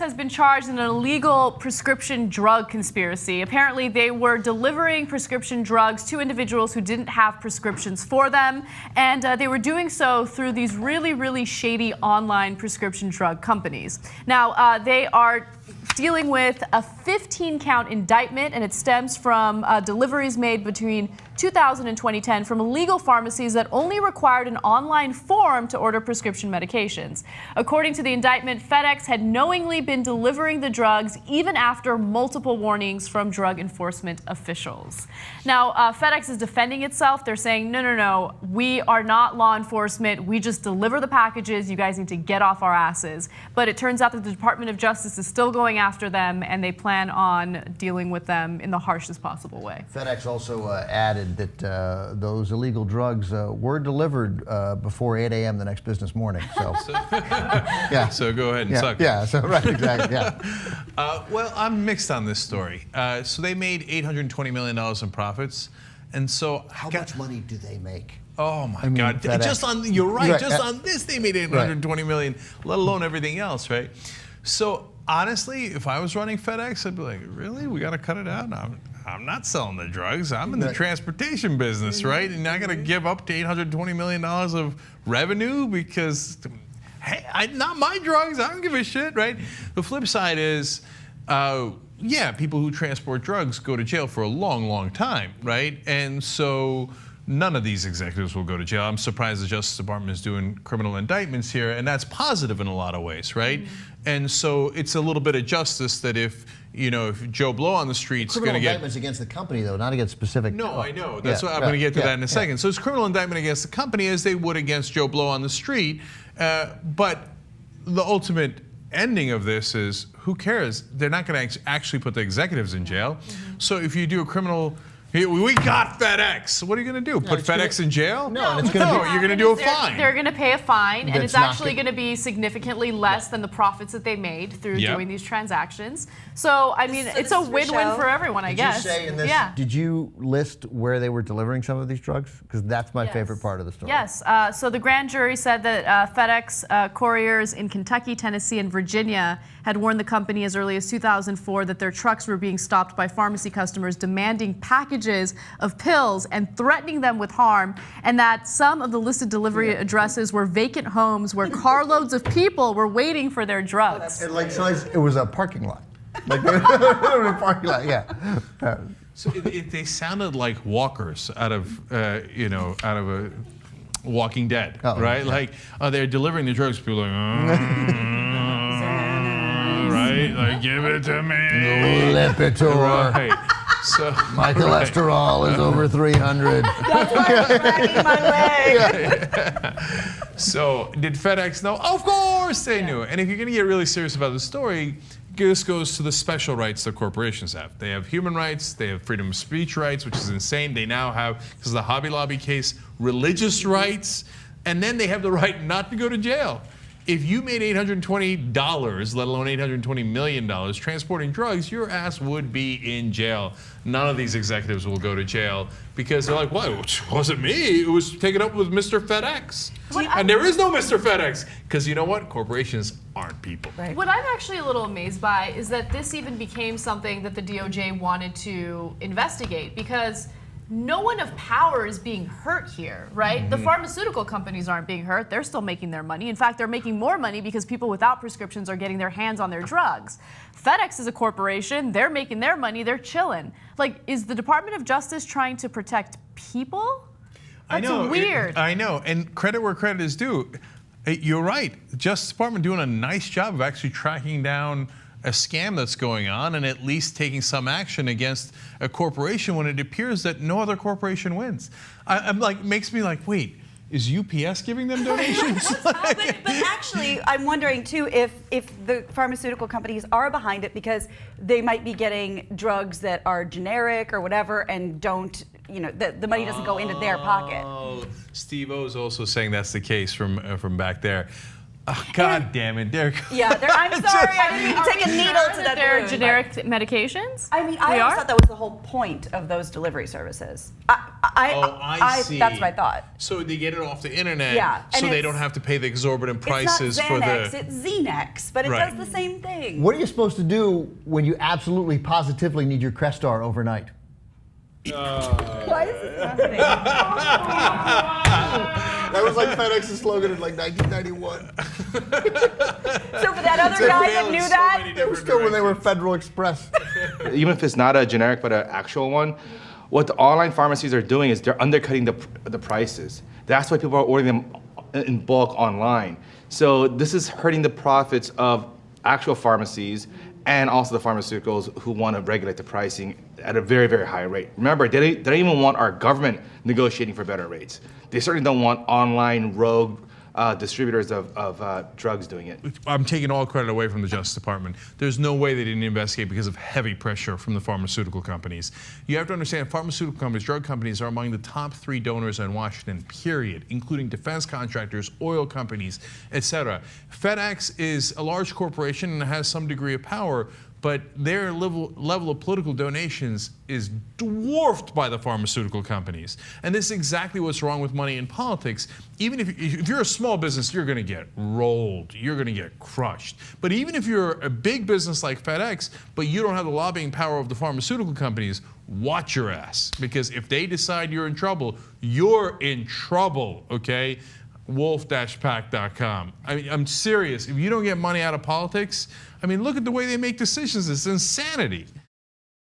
has been charged in an illegal prescription drug conspiracy. Apparently, they were delivering prescription drugs to individuals who didn't have prescriptions for them, and they were doing so through these really, really shady online prescription drug companies. Now, they are dealing with a 15-count indictment, and it stems from deliveries made between 2000 and 2010 from illegal pharmacies that only required an online form to order prescription medications. According to the indictment, FedEx had knowingly been delivering the drugs even after multiple warnings from drug enforcement officials. Now, FedEx is defending itself. They're saying, no, we are not law enforcement. We just deliver the packages. You guys need to get off our asses. But it turns out that the Department of Justice is still going after them, and they plan on dealing with them in the harshest possible way. FedEx also added that those illegal drugs were delivered before 8 a.m. the next business morning. So, yeah. So go ahead and suck it. Yeah. So right, exactly. Yeah. Well, I'm mixed on this story. So they made $820 million in profits, and so how much money do they make? Oh my God! FedEx. Just on just on this, they made $820 million, let alone everything else, right? So honestly, if I was running FedEx, I'd be like, really? We got to cut it out? I'm not selling the drugs. I'm in the transportation business, right? And I got to give up to $820 million of revenue because, hey, not my drugs. I don't give a shit, right? The flip side is, yeah, people who transport drugs go to jail for a long, long time, right? And so none of these executives will go to jail. I'm surprised the Justice Department is doing criminal indictments here, and that's positive in a lot of ways, right? And so it's a little bit of justice that if Joe Blow on the street's going to get indictments against the company, though, not against specific. No, I know. That's what I'm going to get to that in a second. So it's criminal indictment against the company as they would against Joe Blow on the street. But the ultimate ending of this is, who cares? They're not going to actually put the executives in jail. So if you do a criminal, we got FedEx. What are you going to do? Put FedEx in jail? No, it's going to be. You're going to do a fine. They're going to pay a fine, and it's actually going to be significantly less than the profits that they made through doing these transactions. So, I mean, it's a win-win for everyone, I guess. Did you say in this, did you list where they were delivering some of these drugs? Because that's my favorite part of the story. Yes. So the grand jury said that FedEx couriers in Kentucky, Tennessee, and Virginia had warned the company as early as 2004 that their trucks were being stopped by pharmacy customers demanding packages of pills and threatening them with harm, and that some of the listed delivery addresses were vacant homes where carloads of people were waiting for their drugs. It was a parking lot. Like a parking lot, yeah. So they sounded like walkers out of a Walking Dead, right? Yeah. Like they're delivering the drugs. People are like, right? Like, give it to me. Lipitor. Right. So my cholesterol is over 300. That's why I'm dragging my leg. So did FedEx know? Of course they knew. And if you're going to get really serious about the story, this goes to the special rights that corporations have. They have human rights, they have freedom of speech rights, which is insane. They now have, because of the Hobby Lobby case, religious rights, and then they have the right not to go to jail. If you made $820, let alone $820 million transporting drugs, your ass would be in jail. None of these executives will go to jail because they're like, well, it wasn't me. It was taken up with Mr. FedEx. And there is no Mr. FedEx. Because you know what? Corporations aren't people. Right. What I'm actually a little amazed by is that this even became something that the DOJ wanted to investigate, because no one of power is being hurt here, right? The pharmaceutical companies aren't being hurt. They're still making their money. In fact, they're making more money because people without prescriptions are getting their hands on their drugs. FedEx is a corporation. They're making their money. They're chilling. Like, is the Department of Justice trying to protect people? That's weird. I know. And credit where credit is due. You're right. Justice Department doing a nice job of actually tracking down a scam that's going on and at least taking some action against a corporation when it appears that no other corporation wins. I'm like, makes me like, wait, is UPS giving them donations? but actually, I'm wondering too if the pharmaceutical companies are behind it because they might be getting drugs that are generic or whatever and don't, the money doesn't go into their pocket. Steve-O is also saying that's the case from back there. Oh, God damn it, Derek. Yeah, I'm sorry, I didn't even take a needle to that They're wound, generic medications? I mean, I always thought that was the whole point of those delivery services. I see. That's what I thought. So they get it off the internet, Yeah, so and they don't have to pay the exorbitant prices it's for not Xanax, the. it's Xenex, but it Right. does the same thing. What are you supposed to do when you absolutely positively need your Crestar overnight? Why is this happening? That was like FedEx's slogan in like 1991. So for that other guy that knew that, It was still when they were Federal Express. Even if it's not a generic but an actual one, what the online pharmacies are doing is they're undercutting the prices. That's why people are ordering them in bulk online. So this is hurting the profits of actual pharmacies and also the pharmaceuticals who want to regulate the pricing at a very, very high rate. Remember, they don't even want our government negotiating for better rates. They certainly don't want online rogue distributors of drugs doing it. I'm taking all credit away from the Justice Department. There's no way they didn't investigate because of heavy pressure from the pharmaceutical companies. You have to understand, pharmaceutical companies, drug companies are among the top 3 donors in Washington, period, including defense contractors, oil companies, etc. FedEx is a large corporation and has some degree of power, but their level of political donations is dwarfed by the pharmaceutical companies. And this is exactly what's wrong with money in politics. Even if you're a small business, you're gonna get rolled, you're gonna get crushed. But even if you're a big business like FedEx, but you don't have the lobbying power of the pharmaceutical companies, watch your ass. Because if they decide you're in trouble, okay? wolf-pack.com. I mean, I'm serious. If you don't get money out of politics, I mean, look at the way they make decisions. It's insanity.